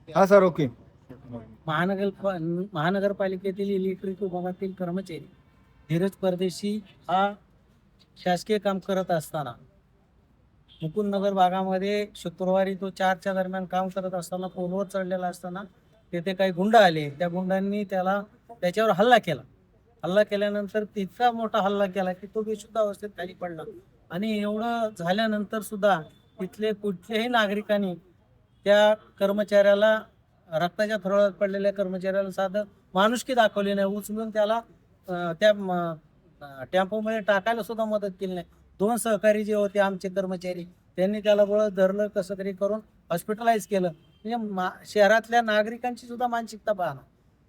हा sir, okay. महानगरपालिकेतील electric विभागातील कर्मचारी धीरज परदेशी हा शासकीय काम करत असताना मुकुंदनगर भागामध्ये शुक्रवारी तो 4च्या दरम्यान काम करत असताना पोलवर चढलेला असताना तेथे काही गुंड आले. त्या गुंडांनी त्याच्यावर हल्ला केला. हल्ला केल्यानंतर इतका मोठा हल्ला केला की तो बेशुद्ध अवस्थेत खाली पडला. आणि एवढं झाल्यानंतर सुद्धा तिथले कुठल्याही नागरिकांनी त्या कर्मचाऱ्याला, रक्ताच्या थरोळ्यात पडलेल्या कर्मचाऱ्याला साधं माणुसकी दाखवली नाही. उचलून त्याला त्या टेम्पोमध्ये टाकायला सुद्धा मदत केली नाही. 2 सहकारी जे होते आमचे कर्मचारी, त्यांनी त्याला बळत धरलं, कसं तरी करून हॉस्पिटलाइज केलं. म्हणजे शहरातल्या नागरिकांची सुद्धा मानसिकता पहा ना.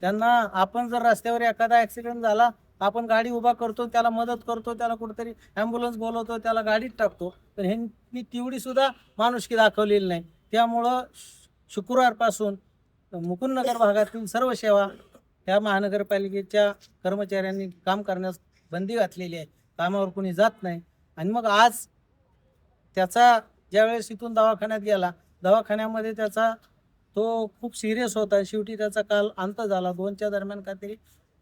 त्यांना आपण जर रस्त्यावर एखादा ॲक्सिडेंट झाला, आपण गाडी उभा करतो, त्याला मदत करतो, त्याला कुठेतरी ॲम्ब्युलन्स बोलवतो, त्याला गाडीत टाकतो. तर ह्यांनी तेवढी सुद्धा माणुसकी दाखवलेली नाही. त्यामुळं शुक्रवारपासून मुकुंदनगर भागातील सर्व सेवा ह्या महानगरपालिकेच्या कर्मचाऱ्यांनी काम करण्यास बंदी घातलेली आहे. कामावर कोणी जात नाही. आणि मग आज त्याचा ज्यावेळेस इथून दवाखान्यात गेला, दवाखान्यामध्ये त्याचा तो खूप सिरियस होता. शेवटी त्याचा काल अंत झाला. 2च्या दरम्यान काहीतरी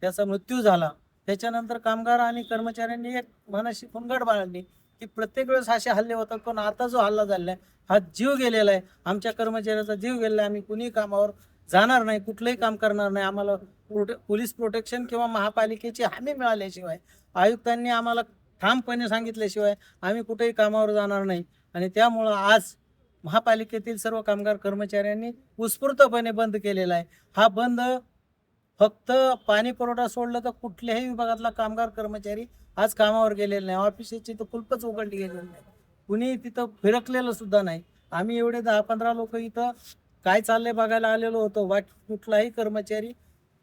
त्याचा मृत्यू झाला. त्याच्यानंतर कामगार आणि कर्मचाऱ्यांनी एक मनाशी फुंगड बाळगली की प्रत्येक वेळेस असे हल्ले होतात, पण आता जो हल्ला झालेला आहे हा जीव गेलेला आहे. आमच्या कर्मचाऱ्याचा जीव गेलेला आहे. आम्ही कुणी कामावर जाणार नाही, कुठलंही काम करणार नाही. आम्हाला पोलीस प्रोटेक्शन किंवा महापालिकेची हमी मिळाल्याशिवाय, आयुक्तांनी आम्हाला ठामपणे सांगितल्याशिवाय आम्ही कुठेही कामावर जाणार नाही. आणि त्यामुळं आज महापालिकेतील सर्व कामगार कर्मचाऱ्यांनी उत्स्फूर्तपणे बंद केलेला आहे. हा बंद फक्त पाणी पुरवठा सोडलं तर कुठल्याही विभागातला कामगार कर्मचारी आज कामावर गेलेला नाही. ऑफिसची तर कुलपच उघडली गेलेली नाही. कुणी तिथं फिरकलेलं सुद्धा नाही. आम्ही एवढे 10-15 लोक इथं काय चाललंय बघायला आलेलो होतो. कुठलाही कर्मचारी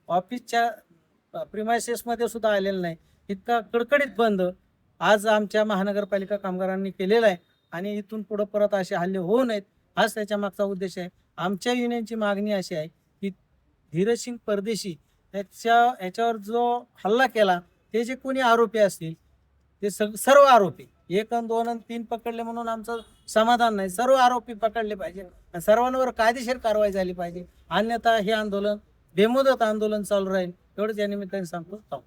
ऑफिसच्या प्रिमायसेसमध्ये सुद्धा आलेला नाही. इतका कडकडीत बंद आज आमच्या महानगरपालिका कामगारांनी केलेला आहे. आणि इथून पुढं परत असे हल्ले होऊ नयेत, हाच त्याच्या मागचा उद्देश आहे. आमच्या युनियनची मागणी अशी आहे की धीरजसिंग परदेशी ह्याच्यावर जो हल्ला केला, ते जे कोणी आरोपी असतील ते सर्व आरोपी 1 आणि 2 आणि 3 पकडले म्हणून आमचं समाधान नाही. सर्व आरोपी पकडले पाहिजे आणि सर्वांवर कायदेशीर कारवाई झाली पाहिजे. अन्यथा हे आंदोलन बेमुदत आंदोलन चालू राहील. एवढंच या निमित्ताने सांगतो.